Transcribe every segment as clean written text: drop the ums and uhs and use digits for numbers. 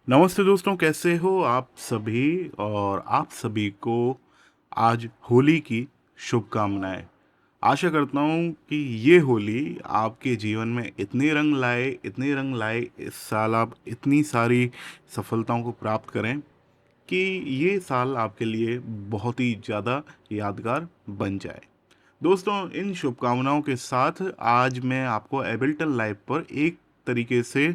नमस्ते दोस्तों, कैसे हो आप सभी। और आप सभी को आज होली की शुभकामनाएं। आशा करता हूँ कि ये होली आपके जीवन में इतने रंग लाए, इस साल आप इतनी सारी सफलताओं को प्राप्त करें कि ये साल आपके लिए बहुत ही ज़्यादा यादगार बन जाए। दोस्तों, इन शुभकामनाओं के साथ आज मैं आपको एबल्टन लाइव पर एक तरीके से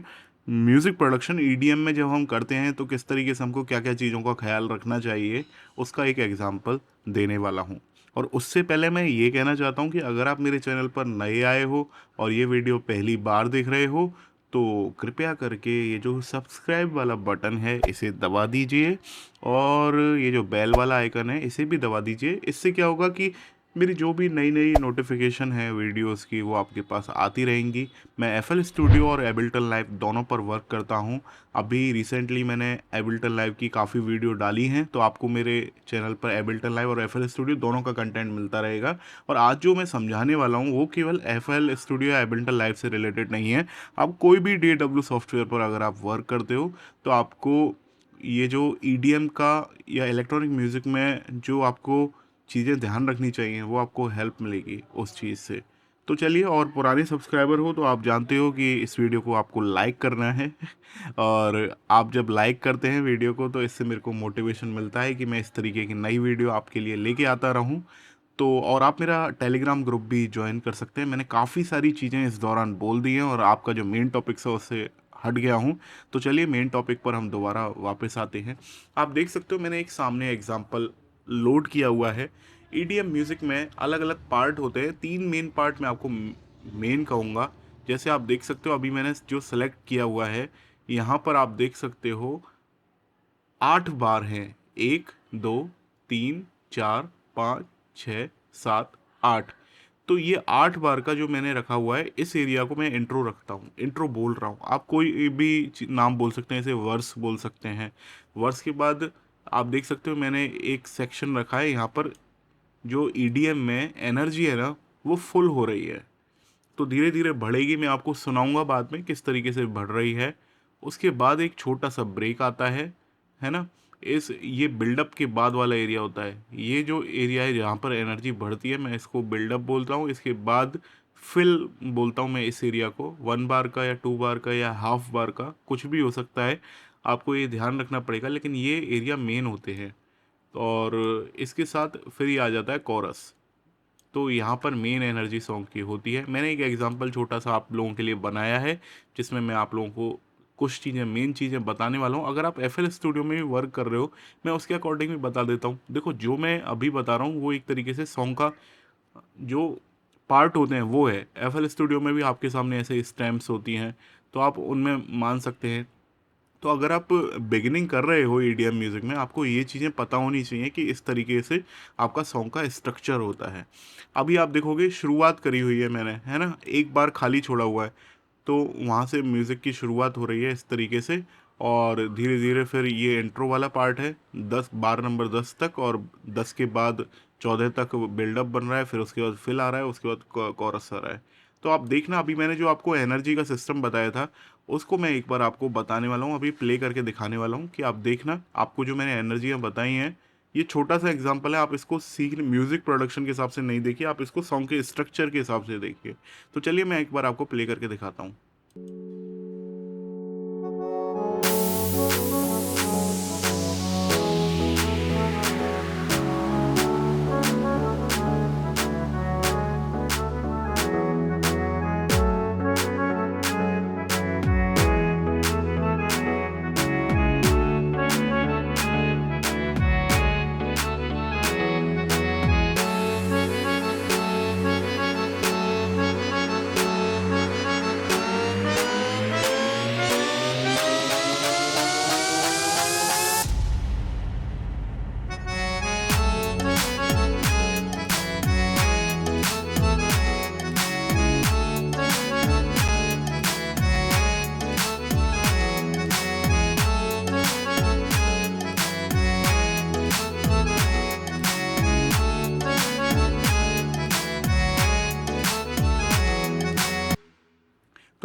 म्यूज़िक प्रोडक्शन ईडीएम में जब हम करते हैं तो किस तरीके से हमको क्या क्या चीज़ों का ख्याल रखना चाहिए, उसका एक एग्जाम्पल देने वाला हूँ। और उससे पहले मैं ये कहना चाहता हूँ कि अगर आप मेरे चैनल पर नए आए हो और ये वीडियो पहली बार देख रहे हो तो कृपया करके ये जो सब्सक्राइब वाला बटन है इसे दबा दीजिए और ये जो बेल वाला आइकन है इसे भी दबा दीजिए। इससे क्या होगा कि मेरी जो भी नई नई नोटिफिकेशन है वीडियोस की वो आपके पास आती रहेंगी। मैं एफएल स्टूडियो और एबल्टन लाइव दोनों पर वर्क करता हूँ। अभी रिसेंटली मैंने एबल्टन लाइव की काफ़ी वीडियो डाली हैं, तो आपको मेरे चैनल पर एबल्टन लाइव और एफएल स्टूडियो दोनों का कंटेंट मिलता रहेगा। और आज जो मैं समझाने वाला हूँ वो केवल एफएल स्टूडियो या एबल्टन लाइव से रिलेटेड नहीं है। आप कोई भी DAW सॉफ्टवेयर पर अगर आप वर्क करते हो तो आपको ये जो ईडीएम का या इलेक्ट्रॉनिक म्यूज़िक में जो आपको चीज़ें ध्यान रखनी चाहिए वो आपको हेल्प मिलेगी उस चीज़ से। तो चलिए, और पुराने सब्सक्राइबर हो तो आप जानते हो कि इस वीडियो को आपको लाइक करना है और आप जब लाइक करते हैं वीडियो को तो इससे मेरे को मोटिवेशन मिलता है कि मैं इस तरीके की नई वीडियो आपके लिए लेके आता रहूं। तो और आप मेरा टेलीग्राम ग्रुप भी ज्वाइन कर सकते हैं। मैंने काफ़ी सारी चीज़ें इस दौरान बोल दी हैं और आपका जो मेन टॉपिक है उससे हट गया हूँ। तो चलिए मेन टॉपिक पर हम दोबारा वापस आते हैं। आप देख सकते हो मैंने एक सामने एग्जांपल लोड किया हुआ है। ईडीएम म्यूज़िक में अलग अलग पार्ट होते हैं, 3 मेन पार्ट मैं आपको मेन कहूँगा। जैसे आप देख सकते हो अभी मैंने जो सेलेक्ट किया हुआ है, यहाँ पर आप देख सकते हो 8 बार हैं। 1 2 3 4 5 6 7 8। तो ये 8 बार का जो मैंने रखा हुआ है, इस एरिया को मैं इंट्रो रखता हूँ, इंट्रो बोल रहा हूँ। आप कोई भी नाम बोल सकते हैं, जैसे वर्स बोल सकते हैं। वर्स के बाद आप देख सकते हो मैंने एक सेक्शन रखा है यहाँ पर। जो ईडीएम में एनर्जी है ना, वो फुल हो रही है, तो धीरे धीरे बढ़ेगी। मैं आपको सुनाऊंगा बाद में किस तरीके से बढ़ रही है। उसके बाद एक छोटा सा ब्रेक आता है ना। इस ये बिल्डअप के बाद वाला एरिया होता है। ये जो एरिया है जहाँ पर एनर्जी बढ़ती है मैं इसको बिल्डअप बोलता हूँ। इसके बाद फिल बोलता हूँ मैं इस एरिया को। 1 बार का या 2 बार का या हाफ बार का कुछ भी हो सकता है, आपको ये ध्यान रखना पड़ेगा, लेकिन ये एरिया मेन होते हैं। और इसके साथ फिर ये आ जाता है कोरस। तो यहाँ पर मेन एनर्जी सॉन्ग की होती है। मैंने एक एग्जांपल छोटा सा आप लोगों के लिए बनाया है जिसमें मैं आप लोगों को कुछ चीज़ें, मेन चीज़ें बताने वाला हूँ। अगर आप एफएल स्टूडियो में भी वर्क कर रहे हो, मैं उसके अकॉर्डिंग भी बता देता हूँ। देखो, जो मैं अभी बता रहा हूँ वो एक तरीके से सॉन्ग का जो पार्ट होते हैं वो है। एफएल स्टूडियो में भी आपके सामने ऐसे स्टैम्प्स होती हैं, तो आप उनमें मान सकते हैं। तो अगर आप बिगिनिंग कर रहे हो ईडीएम म्यूज़िक में, आपको ये चीज़ें पता होनी चाहिए कि इस तरीके से आपका सॉन्ग का स्ट्रक्चर होता है। अभी आप देखोगे शुरुआत करी हुई है मैंने, है ना, एक बार खाली छोड़ा हुआ है, तो वहाँ से म्यूज़िक की शुरुआत हो रही है इस तरीके से। और धीरे धीरे फिर ये इंट्रो वाला पार्ट है 10 बार नंबर 10 तक, और 10 के बाद 14 तक बिल्डअप बन रहा है, फिर उसके बाद फिल आ रहा है, उसके बाद कॉरस आ रहा है। तो आप देखना, अभी मैंने जो आपको एनर्जी का सिस्टम बताया था उसको मैं एक बार आपको बताने वाला हूँ, अभी प्ले करके दिखाने वाला हूँ कि आप देखना। आपको जो मैंने एनर्जियाँ बताई हैं, ये छोटा सा एग्जांपल है, आप इसको सीखने म्यूज़िक प्रोडक्शन के हिसाब से नहीं देखिए, आप इसको सॉन्ग के स्ट्रक्चर के हिसाब से देखिए। तो चलिए मैं एक बार आपको प्ले करके दिखाता हूँ।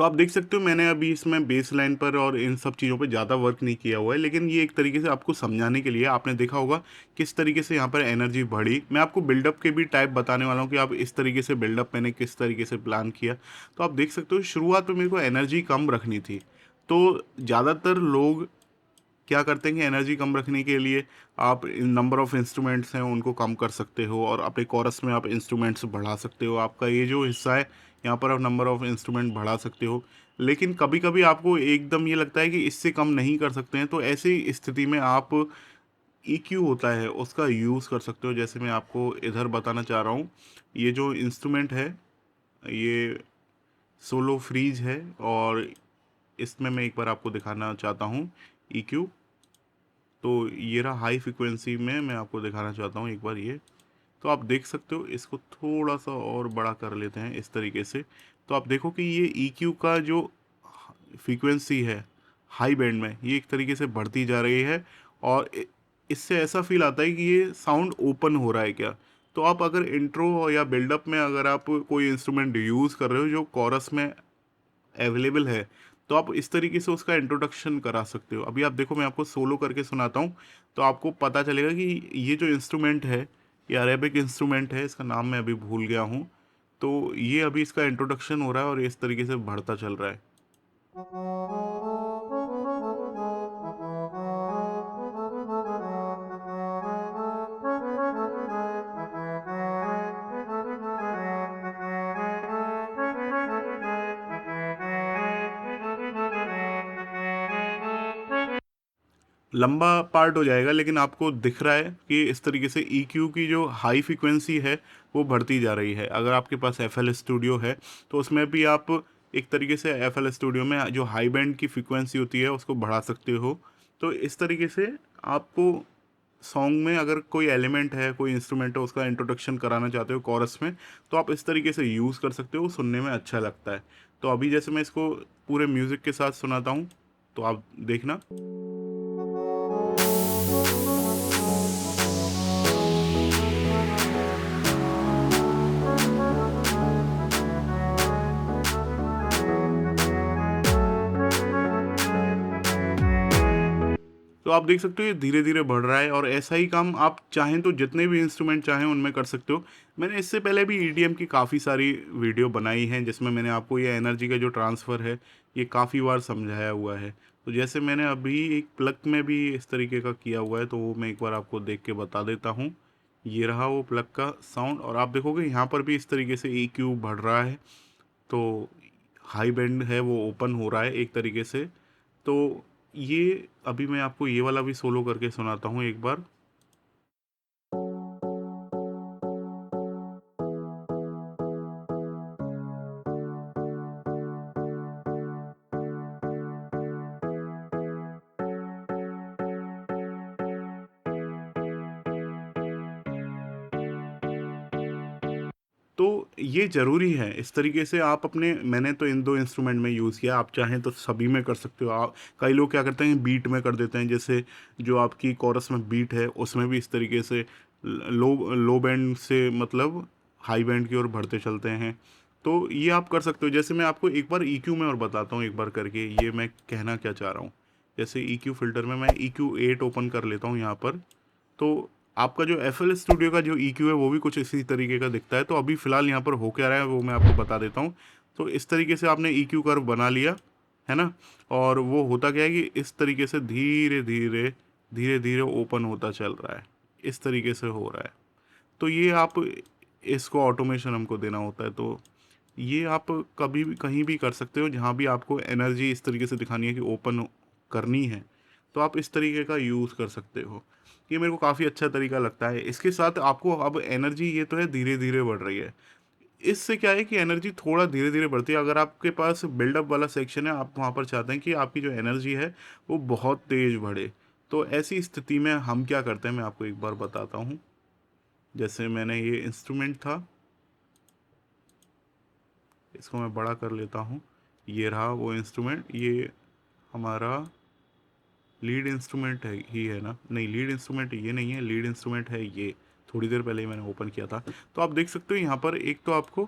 तो आप देख सकते हो मैंने अभी इसमें बेस लाइन पर और इन सब चीज़ों पे ज़्यादा वर्क नहीं किया हुआ है, लेकिन ये एक तरीके से आपको समझाने के लिए आपने देखा होगा किस तरीके से यहाँ पर एनर्जी बढ़ी। मैं आपको बिल्डअप के भी टाइप बताने वाला हूँ कि आप इस तरीके से बिल्डअप मैंने किस तरीके से प्लान किया। तो आप देख सकते हो शुरुआत में मेरे को एनर्जी कम रखनी थी। तो ज़्यादातर लोग क्या करते हैं कि एनर्जी कम रखने के लिए आप नंबर ऑफ़ इंस्ट्रूमेंट्स हैं उनको कम कर सकते हो और अपने कोरस में आप इंस्ट्रूमेंट्स बढ़ा सकते हो। आपका ये जो हिस्सा है यहाँ पर आप नंबर ऑफ़ इंस्ट्रूमेंट बढ़ा सकते हो। लेकिन कभी-कभी आपको एकदम ये लगता है कि इससे कम नहीं कर सकते हैं, तो ऐसी स्थिति में आप ईक्यू होता है उसका यूज़ कर सकते हो। जैसे मैं आपको इधर बताना चाह रहा हूँ, ये जो इंस्ट्रूमेंट है ये सोलो फ्रीज है और इसमें मैं एक बार आपको दिखाना चाहता हूँ ईक्यू। तो ये रहा हाई फ्रिक्वेंसी में मैं आपको दिखाना चाहता हूँ एक बार ये। तो आप देख सकते हो इसको थोड़ा सा और बड़ा कर लेते हैं इस तरीके से। तो आप देखो कि ये EQ का जो फ्रीक्वेंसी है हाई बैंड में ये एक तरीके से बढ़ती जा रही है और इससे ऐसा फील आता है कि ये साउंड ओपन हो रहा है क्या। तो आप अगर इंट्रो या बिल्डअप में अगर आप कोई इंस्ट्रूमेंट यूज़ कर रहे हो जो कोरस में अवेलेबल है, तो आप इस तरीके से उसका इंट्रोडक्शन करा सकते हो। अभी आप देखो मैं आपको सोलो करके सुनाता हूँ, तो आपको पता चलेगा कि ये जो इंस्ट्रूमेंट है, ये अरेबिक इंस्ट्रूमेंट है, इसका नाम मैं अभी भूल गया हूँ। तो ये अभी इसका इंट्रोडक्शन हो रहा है और इस तरीके से बढ़ता चल रहा है। लंबा पार्ट हो जाएगा लेकिन आपको दिख रहा है कि इस तरीके से EQ की जो हाई फ्रीक्वेंसी है वो बढ़ती जा रही है। अगर आपके पास FL स्टूडियो है तो उसमें भी आप एक तरीके से FL स्टूडियो में जो हाई बैंड की फ्रीक्वेंसी होती है उसको बढ़ा सकते हो। तो इस तरीके से आपको सॉन्ग में अगर कोई एलिमेंट है कोई इंस्ट्रूमेंट है उसका इंट्रोडक्शन कराना चाहते हो कोरस में, तो आप इस तरीके से यूज़ कर सकते हो, सुनने में अच्छा लगता है। तो अभी जैसे मैं इसको पूरे म्यूज़िक के साथ सुनाता हूँ, तो आप देखना। तो आप देख सकते हो ये धीरे-धीरे बढ़ रहा है और ऐसा ही काम आप चाहें तो जितने भी इंस्ट्रूमेंट चाहें उनमें कर सकते हो। मैंने इससे पहले भी EDM की काफ़ी सारी वीडियो बनाई हैं जिसमें मैंने आपको ये एनर्जी का जो ट्रांसफ़र है, ये काफ़ी बार समझाया हुआ है। तो जैसे मैंने अभी एक प्लग में भी इस तरीके का किया हुआ है, तो वो मैं एक बार आपको देख के बता देता हूँ। ये रहा वो प्लग का साउंड और आप देखोगे यहाँ पर भी इस तरीके से EQ बढ़ रहा है। तो हाई बैंड है वो ओपन हो रहा है एक तरीके से। तो ये अभी मैं आपको ये वाला भी सोलो करके सुनाता हूँ एक बार। तो ये ज़रूरी है, इस तरीके से आप अपने मैंने तो इन 2 इंस्ट्रूमेंट में यूज़ किया, आप चाहें तो सभी में कर सकते हो। आप कई लोग क्या करते हैं बीट में कर देते हैं, जैसे जो आपकी कोरस में बीट है उसमें भी इस तरीके से लो लो बैंड से मतलब हाई बैंड की ओर बढ़ते चलते हैं। तो ये आप कर सकते हो। जैसे मैं आपको एक बार EQ में और बताता हूँ एक बार करके ये मैं कहना क्या चाह रहा हूँ। जैसे EQ फ़िल्टर में मैं EQ8 ओपन कर लेता हूँ यहाँ पर। तो आपका जो FL स्टूडियो का जो EQ है वो भी कुछ इसी तरीके का दिखता है। तो अभी फ़िलहाल यहाँ पर हो क्या रहा है वो मैं आपको बता देता हूँ। तो इस तरीके से आपने EQ कर्व बना लिया, है ना? और वो होता क्या है कि इस तरीके से धीरे-धीरे, धीरे-धीरे ओपन होता चल रहा है। इस तरीके से हो रहा है। तो ये आप इसको ऑटोमेशन हमको देना होता है। तो ये आप कभी भी कहीं भी कर सकते हो जहाँ भी आपको एनर्जी इस तरीके से दिखानी है कि ओपन करनी है, तो आप इस तरीके का यूज़ कर सकते हो। ये मेरे को काफ़ी अच्छा तरीका लगता है। इसके साथ आपको अब एनर्जी ये तो है धीरे-धीरे बढ़ रही है। इससे क्या है कि एनर्जी थोड़ा धीरे-धीरे बढ़ती है। अगर आपके पास बिल्डअप वाला सेक्शन है, आप वहाँ पर चाहते हैं कि आपकी जो एनर्जी है वो बहुत तेज़ बढ़े। तो ऐसी स्थिति में हम क्या करते हैं मैं आपको एक बार बताता हूँ। जैसे मैंने ये इंस्ट्रूमेंट था, इसको मैं बड़ा कर लेता हूँ। ये रहा वो इंस्ट्रूमेंट, ये हमारा लीड इंस्ट्रूमेंट है ही है ना? नहीं, लीड इंस्ट्रूमेंट ये नहीं है, लीड इंस्ट्रूमेंट है ये। थोड़ी देर पहले ही मैंने ओपन किया था। तो आप देख सकते हो यहाँ पर एक तो आपको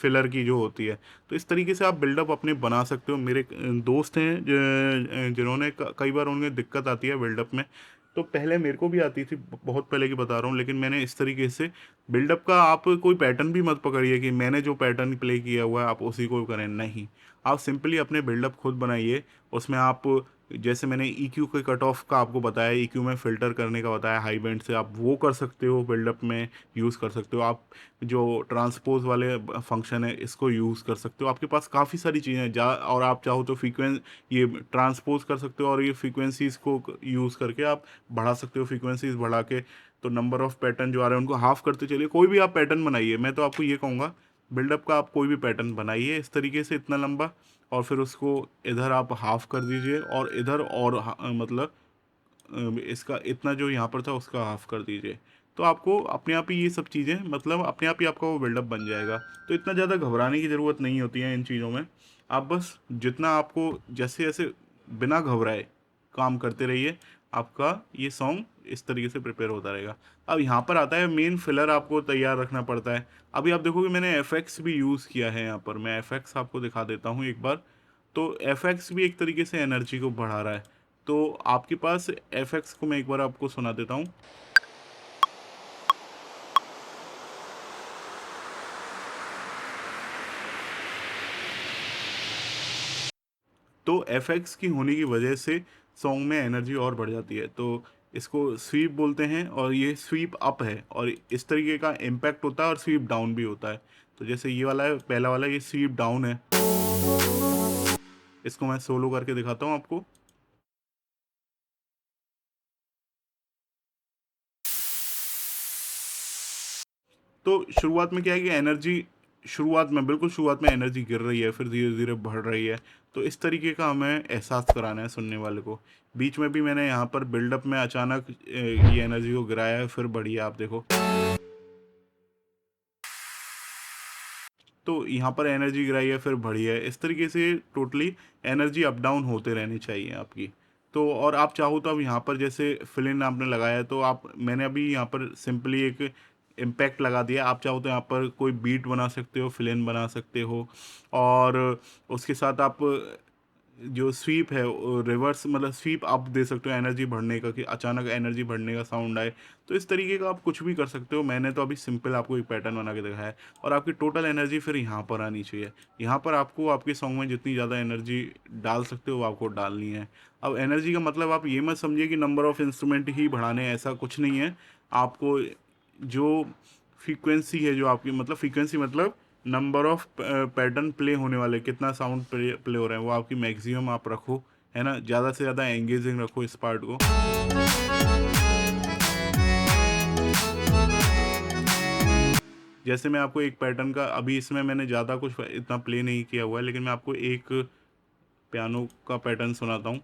फिलर की जो होती है। तो इस तरीके से आप बिल्डअप अपने बना सकते हो। मेरे दोस्त हैं जिन्होंने कई बार उन्हें दिक्कत आती है बिल्डअप में, तो पहले मेरे को भी आती थी, बहुत पहले की बता रहा हूँ, लेकिन मैंने इस तरीके से बिल्डअप का, आप कोई पैटर्न भी मत पकड़िए कि मैंने जो पैटर्न प्ले किया हुआ है आप उसी को करें, नहीं। आप सिंपली अपने बिल्डअप खुद बनाइए। उसमें आप, जैसे मैंने EQ के कट ऑफ का आपको बताया, EQ में फ़िल्टर करने का बताया हाई बैंड से, आप वो कर सकते हो बिल्डअप में, यूज़ कर सकते हो। आप जो ट्रांसपोज वाले फंक्शन है इसको यूज़ कर सकते हो। आपके पास काफ़ी सारी चीज़ें हैं, जा और आप चाहो तो ये ट्रांसपोज कर सकते हो, और ये फ्रीक्वेंसीज़ को यूज़ करके आप बढ़ा सकते हो। फ्रीक्वेंसीज़ बढ़ा के तो नंबर ऑफ़ पैटर्न जो आ रहे हैं उनको हाफ़ करते चलिए। कोई भी आप पैटर्न बनाइए, मैं तो आपको ये कहूँगा बिल्डअप का आप कोई भी पैटर्न बनाइए इस तरीके से, इतना लंबा, और फिर उसको इधर आप हाफ़ कर दीजिए, और इधर और मतलब इसका इतना जो यहाँ पर था उसका हाफ़ कर दीजिए। तो आपको अपने आप ही ये सब चीज़ें, मतलब अपने आप ही आपका वो बिल्डअप बन जाएगा। तो इतना ज़्यादा घबराने की ज़रूरत नहीं होती है इन चीज़ों में। आप बस जितना आपको जैसे जैसे बिना घबराए काम करते रहिए, आपका ये सॉन्ग इस तरीके से प्रिपेयर होता रहेगा। अब यहाँ पर आता है मेन फिलर, आपको तैयार रखना पड़ता है। अभी आप देखोगे मैंने एफएक्स भी यूज़ किया है यहाँ पर, मैं एफएक्स आपको दिखा देता हूँ एक बार। तो एफएक्स भी एक तरीके से एनर्जी को बढ़ा रहा है। तो आपके पास एफएक्स को मैं एक बार आपको सुना देता हूँ। तो एफएक्स की होने की वजह से सॉन्ग में एनर्जी और बढ़ जाती है। तो इसको स्वीप बोलते हैं, और ये स्वीप अप है, और इस तरीके का इम्पैक्ट होता है, और स्वीप डाउन भी होता है। तो जैसे ये वाला है, पहला वाला, ये स्वीप डाउन है। इसको मैं सोलो करके दिखाता हूँ आपको। तो शुरुआत में क्या है कि एनर्जी, शुरुआत में, बिल्कुल शुरुआत में एनर्जी गिर रही है, फिर धीरे धीरे बढ़ रही है। तो इस तरीके का हमें एहसास कराना है सुनने वाले को। बीच में भी मैंने यहाँ पर बिल्डअप में अचानक ये एनर्जी को गिराया है, फिर बढ़ी है, आप देखो। तो यहाँ पर एनर्जी गिराई है, फिर बढ़ी है। इस तरीके से टोटली एनर्जी अप डाउन होते रहनी चाहिए आपकी। तो और आप चाहो तो अब यहाँ पर जैसे फिल इन आपने लगाया है, तो आप, मैंने अभी यहाँ पर सिंपली एक इम्पैक्ट लगा दिया। आप चाहो तो यहाँ पर कोई बीट बना सकते हो, फिल इन बना सकते हो, और उसके साथ आप जो स्वीप है रिवर्स, मतलब स्वीप अप दे सकते हो एनर्जी बढ़ने का, कि अचानक एनर्जी बढ़ने का साउंड आए। तो इस तरीके का आप कुछ भी कर सकते हो। मैंने तो अभी सिंपल आपको एक पैटर्न बना के दिखाया है, और आपकी टोटल एनर्जी फिर यहाँ पर आनी चाहिए। यहाँ पर आपको आपके सॉन्ग में जितनी ज़्यादा एनर्जी डाल सकते हो वो आपको डालनी है। अब एनर्जी का मतलब आप ये मत समझिए कि नंबर ऑफ़ इंस्ट्रूमेंट ही बढ़ाने हैं, ऐसा कुछ नहीं है। आपको जो फ्रीक्वेंसी है, जो आपकी, मतलब फ्रीक्वेंसी मतलब नंबर ऑफ पैटर्न प्ले होने वाले, कितना साउंड प्ले हो रहा है, वो आपकी मैक्सिमम आप रखो, है ना। ज़्यादा से ज़्यादा एंगेजिंग रखो इस पार्ट को। जैसे मैं आपको एक पैटर्न का, अभी इसमें मैंने ज़्यादा कुछ इतना प्ले नहीं किया हुआ है, लेकिन मैं आपको एक पियानो का पैटर्न सुनाता हूँ।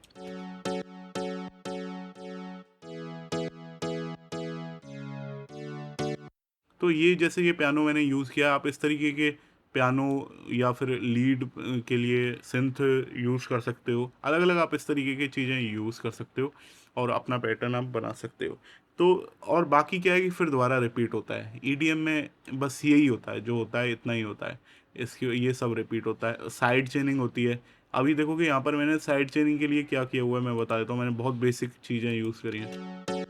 तो ये जैसे ये पियानो मैंने यूज़ किया, आप इस तरीके के पियानो या फिर लीड के लिए सिंथ यूज़ कर सकते हो। अलग अलग आप इस तरीके की चीज़ें यूज़ कर सकते हो, और अपना पैटर्न आप बना सकते हो। तो और बाकी क्या है कि फिर दोबारा रिपीट होता है। ईडीएम में बस यही होता है, जो होता है इतना ही होता है। इसकी ये सब रिपीट होता है। साइड चेनिंग होती है। अभी देखोगे यहाँ पर मैंने साइड चेनिंग के लिए क्या किया हुआ है मैं बता देता हूँ। मैंने बहुत बेसिक चीज़ें यूज़ करी हैं।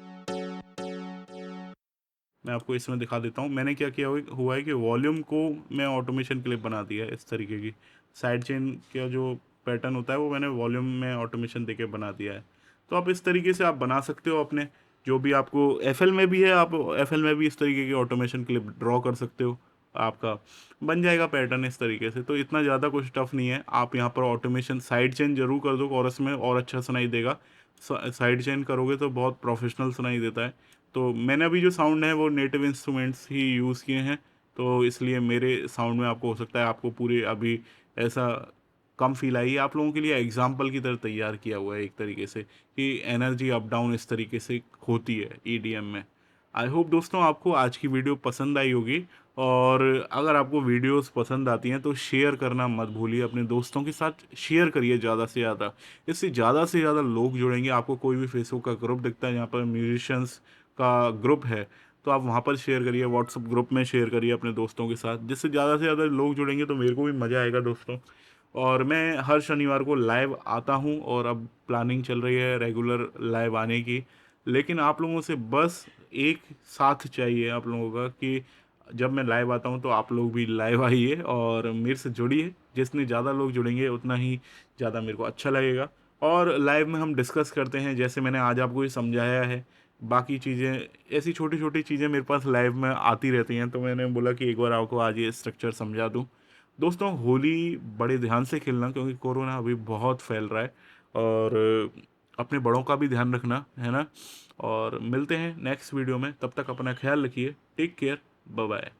मैं आपको इसमें दिखा देता हूँ। मैंने क्या किया हुआ है कि वॉल्यूम को मैं ऑटोमेशन क्लिप बना दिया है इस तरीके की। साइड चेन का जो पैटर्न होता है वो मैंने वॉल्यूम में ऑटोमेशन देके बना दिया है। तो आप इस तरीके से आप बना सकते हो अपने, जो भी आपको एफएल में भी है, आप एफएल में भी इस तरीके की ऑटोमेशन क्लिप ड्रॉ कर सकते हो। आपका बन जाएगा पैटर्न इस तरीके से। तो इतना ज़्यादा कुछ टफ नहीं है। आप यहाँ पर ऑटोमेशन साइड चेन जरूर कर दो कोरस में, और अच्छा सुनाई देगा। साइड चेन करोगे तो बहुत प्रोफेशनल सुनाई देता है। तो मैंने अभी जो साउंड है वो नेटिव इंस्ट्रूमेंट्स ही यूज़ किए हैं, तो इसलिए मेरे साउंड में आपको हो सकता है आपको पूरे अभी ऐसा कम फील आई। आप लोगों के लिए एग्जाम्पल की तरह तैयार किया हुआ है एक तरीके से, कि एनर्जी अप डाउन इस तरीके से होती है ईडीएम में। आई होप दोस्तों आपको आज की वीडियो पसंद आई होगी, और अगर आपको वीडियोस पसंद आती हैं तो शेयर करना मत भूलिए, अपने दोस्तों के साथ शेयर करिए ज़्यादा से ज़्यादा। इससे ज़्यादा से ज़्यादा लोग जुड़ेंगे। आपको कोई भी फेसबुक का ग्रुप दिखता है जहाँ पर म्यूजिशंस का ग्रुप है, तो आप वहाँ पर शेयर करिए, व्हाट्सअप ग्रुप में शेयर करिए अपने दोस्तों के साथ, जिससे ज़्यादा से ज़्यादा लोग जुड़ेंगे तो मेरे को भी मज़ा आएगा दोस्तों। और मैं हर शनिवार को लाइव आता हूँ और अब प्लानिंग चल रही है रेगुलर लाइव आने की। लेकिन आप लोगों से बस एक साथ चाहिए आप लोगों का कि जब मैं लाइव आता हूँ तो आप लोग भी लाइव आइए और मेरे से जुड़िए। जितने ज़्यादा लोग जुड़ेंगे उतना ही ज़्यादा मेरे को अच्छा लगेगा। और लाइव में हम डिस्कस करते हैं, जैसे मैंने आज आपको ये समझाया है। बाकी चीज़ें ऐसी छोटी छोटी चीज़ें मेरे पास लाइव में आती रहती हैं, तो मैंने बोला कि एक बार आपको आज ये स्ट्रक्चर समझा दूँ। दोस्तों, होली बड़े ध्यान से खेलना क्योंकि कोरोना अभी बहुत फैल रहा है। और अपने बड़ों का भी ध्यान रखना है ना। और मिलते हैं नेक्स्ट वीडियो में, तब तक अपना ख्याल रखिए। Take care, bye bye.